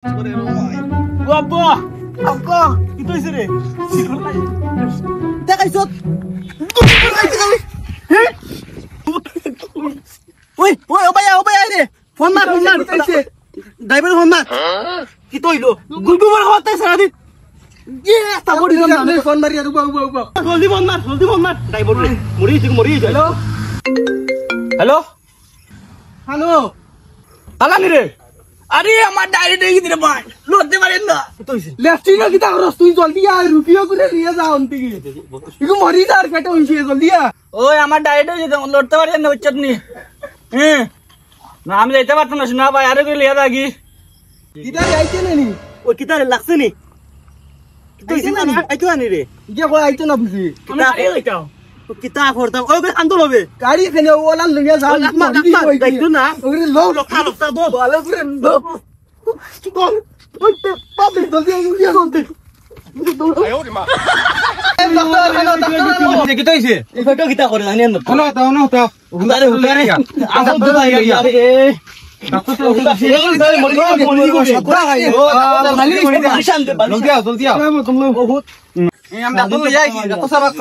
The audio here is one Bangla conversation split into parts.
আব্বা আব্বা কি কইছে রে দেখাইছত ওই ওই ওবায়া রে ফোন মার কইছে ড্রাইভার ফোন মার কি কইলো গুগু মার হতে সারা দিন তা বড়ি না ফোন মারি আর উবা জলদি ফোন মার ড্রাইভার মরি হ্যালো হ্যালো হ্যালো আলানি রে আরে আমার ডাইরি দেখি দিরে ভাই লড়তে পারেন না কইছে লেফটি না কিটা করছ তুই জলদি আয় রুপিও করে নিয়ে যা অন্তি কি ইগো মরি যার পেটে হইছে জলদি আ ওই আমার ডাইরি যে লড়তে পারেন না হচ্ছে নি না আমি যাইতে পারতাম না শোনা ভাই আরে করে লিয়া লাগি কিটা যাইতে নি ওই কিটা লাগছে নি কইছে না আইতো আনি রে যে কই আইতো না বুঝি কিটা আইতাও কিতা করতাম ওই করে আন্দোলন হবে গাড়ি এখানে ওলা লইয়া যাও দেখতো না ওরে লোকটা দো ভালো করে দো কি কোন ওই পাবলিক জলদি ইয়া করতে আরে কিতা হইছে এই ফটো কিতা করে জানি না কোন হতো উলারে আদা তো ভাই আরে জলদি আমরা তো যাই কত সাবাক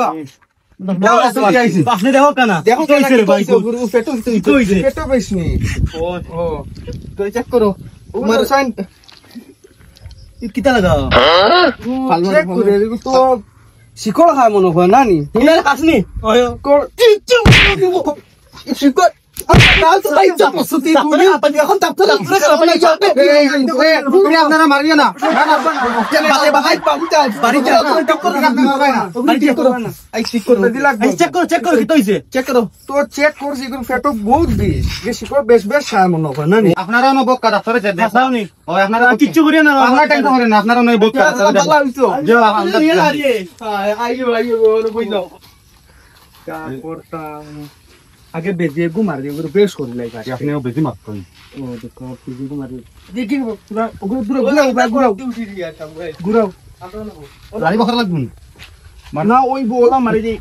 আপনি দেখো কেনা দেখো পেটো পেছনি ও তো চেক করো তোমার সাইন কিতা লাগাও চেক করে তো শিকড় খায় মনে হয় না নি তুমি কাছনি শিকড় আপনারা মারিয়ে না চেক করো তো চেক করছি ফেটো বহুত বেশ বেশ খায় মনে হয় না নি আপনারা বক্কা ডাক্তারে আপনারা কিচ্ছু করিয়ে না আপনারা টেনশন করেন না আপনারা বক্কা আগে বেজে ঘুমার দিয়ে বেশ করে লাই গাড়ি আপনিও বেজে মারত ও দেখো বেজে ঘুমার দেখি পুরো ঘুরাও গাড়ি বখরা লাগবে না ওই বলা মারি দি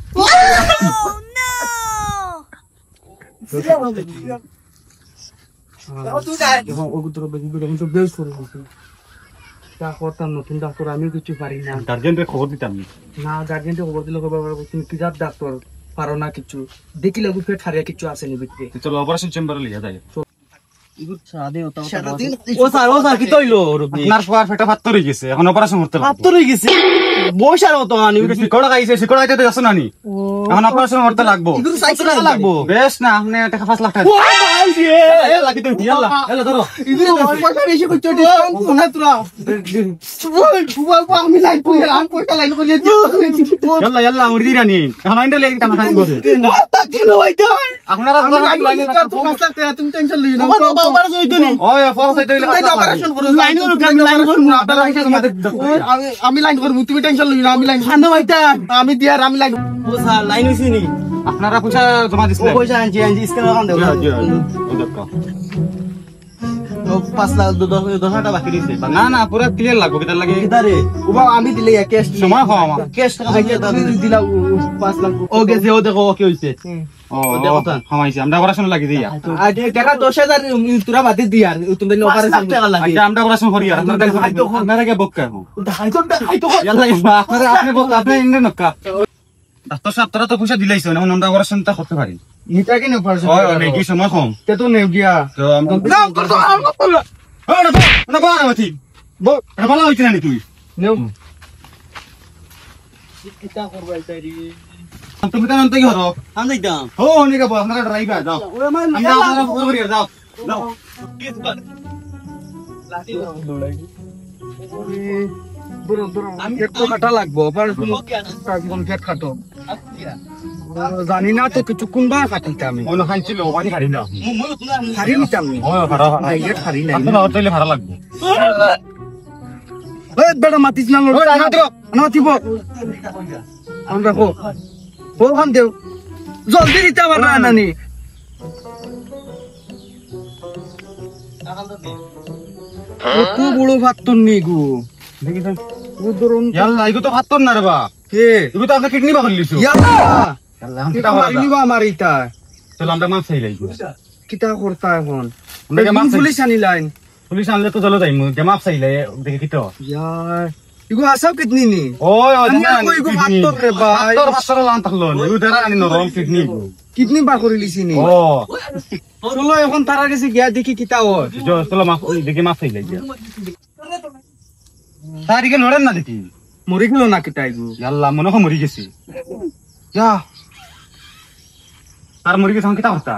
নতুন ডাক্তার আমি কিছু পারি না গার্জেনকে খবর দিতাম না গার্জেনকে খবর দিলে তুমি কি যার ডাক্তার পারো না কিছু দেখিলে পেট হারিয়া কিছু আছে নি ভিতরে চলো অপারেশন চেম্বারে লিয়া যায় এখন অপারেশন করতে লাগবো বেশ না আপনি 5 লাখ টাকা আপনারা আমি লাইন করবো তুমি টেনশন লই না আমি লাইন আমি দিয়ার আমি লাইন লাইন হইছে নি আপনারা পয়সা জমা দিছিলেন পয়সা আনছি স্ক্যানার কান দেও 5 লাখ 10 টাকা বাকি দিছে না না পুরো ক্লিয়ার লাগবে কিটা লাগে কিদারে ওবা আমি দিলে ক্যাশ সময় খাও আমার ক্যাশ টাকা দিলা 5 লাখ ও গেছে ও দেখো কি হইছে ও দেখো তো হামাইছে আমরা অপারেশন লাগি দিয়া টাকা 10000 তোরা বাদে দিয়ার তুমি অপারেশন টাকা লাগি আমরা অপারেশন করি আর আপনারা কে বক্কা হাইতো ইয়াল্লা আপনি বল আপনি ইন্ডিয়ান নক্কা ডাক্তার সাহেব তোরা তো পয়সা দিলাইছো না আমরা অপারেশনটা করতে পারি এটা কি অপারেশন হয় অনেক কি সময় কম তে তো নেও গিয়া তো আমরা না বানা মতি ভালো হইছে না তুই নেও কিটা করব আইতারি তুমি তো নন্তে কি হরো আমি যাইতাম ও নিকা বল আপনারা ড্রাইভার যাও আমরা আপনারা বড় যাও যাও লাঠি দৌড়াই দূর আমি একটু কাটা লাগবো অপারেশন পেট কাটো জানি না তো কিছু কোনবা কাটিতে আমি অন্য খাইছিল ওবানি খারি না খারি নিতাম ও ভাড়া খারি না আপনারা হইলে ভাড়া লাগবে এই বেটা মাতিস না ওই না দিব আমরা কো বল খান দেও জলদি দিতে পারবা নানি কত বড় ভাতন নি গো দেখিছেন ও ধরুন ইয়াল্লা ইগো তো ভাতন না রে বা কে তুমি তো আপনি কিডনি বাকল লিছো ইয়াল্লা ইয়াল্লা আমি কিটা মারিনি বা মারিতা চল আমরা মাছ খাই লাইগো কিটা করতা এখন আমরা মাছ পুলিশ আনি লাইন পুলিশ আনলে তো চলো যাই মাপ চাইলে দেখে কিতো यार इगो आसाव कितनी नी ওই আমি আর কই গো মাত্র রে ভাই পাঁচটার লান থাকলো নিউ দাঁড়া আনি নরম কিডনি কিডনি বার করে লিছি নি ও চলো এখন তারা কাছে গিয়া দেখি কিতা হয় চলো মাপ দেখে মাপ চাইলে তারিখে নড়েন না দেখি মরে গেল না কিতা ইগো আল্লাহ মনে হয় মরি গেছি যা তার মরি গেছে কিতা হতা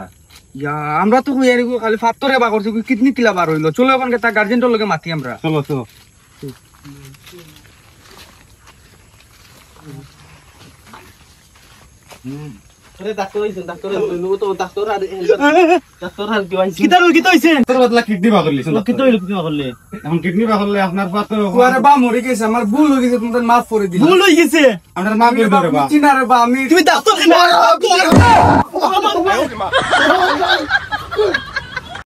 ইয়া আমরা তো কই আর ইগো খালি ফাত্তরে বা করছি কিডনি কিলা বার হইলো চলো এখন তা গার্জেন্টর লগে মাতি আমরা চলো চলো আরে ডাক্তার হইছে ডাক্তার লইলো তো ডাক্তার আর ডাক্তার আর কি হইছে কিতা হইছে তোর বদলা কিডনি বা করলি কিতা হইলো কিতা করলে এখন কিডনি বা করলে আপনার পা তো আরে বা মরে গেছে আমার ভুল হয়ে গেছে তোমাদের মাফ করে দিলাম ভুল হয়ে গেছে আপনার মা করে দেবে বা চিনা রে বা আমি তুমি ডাক্তার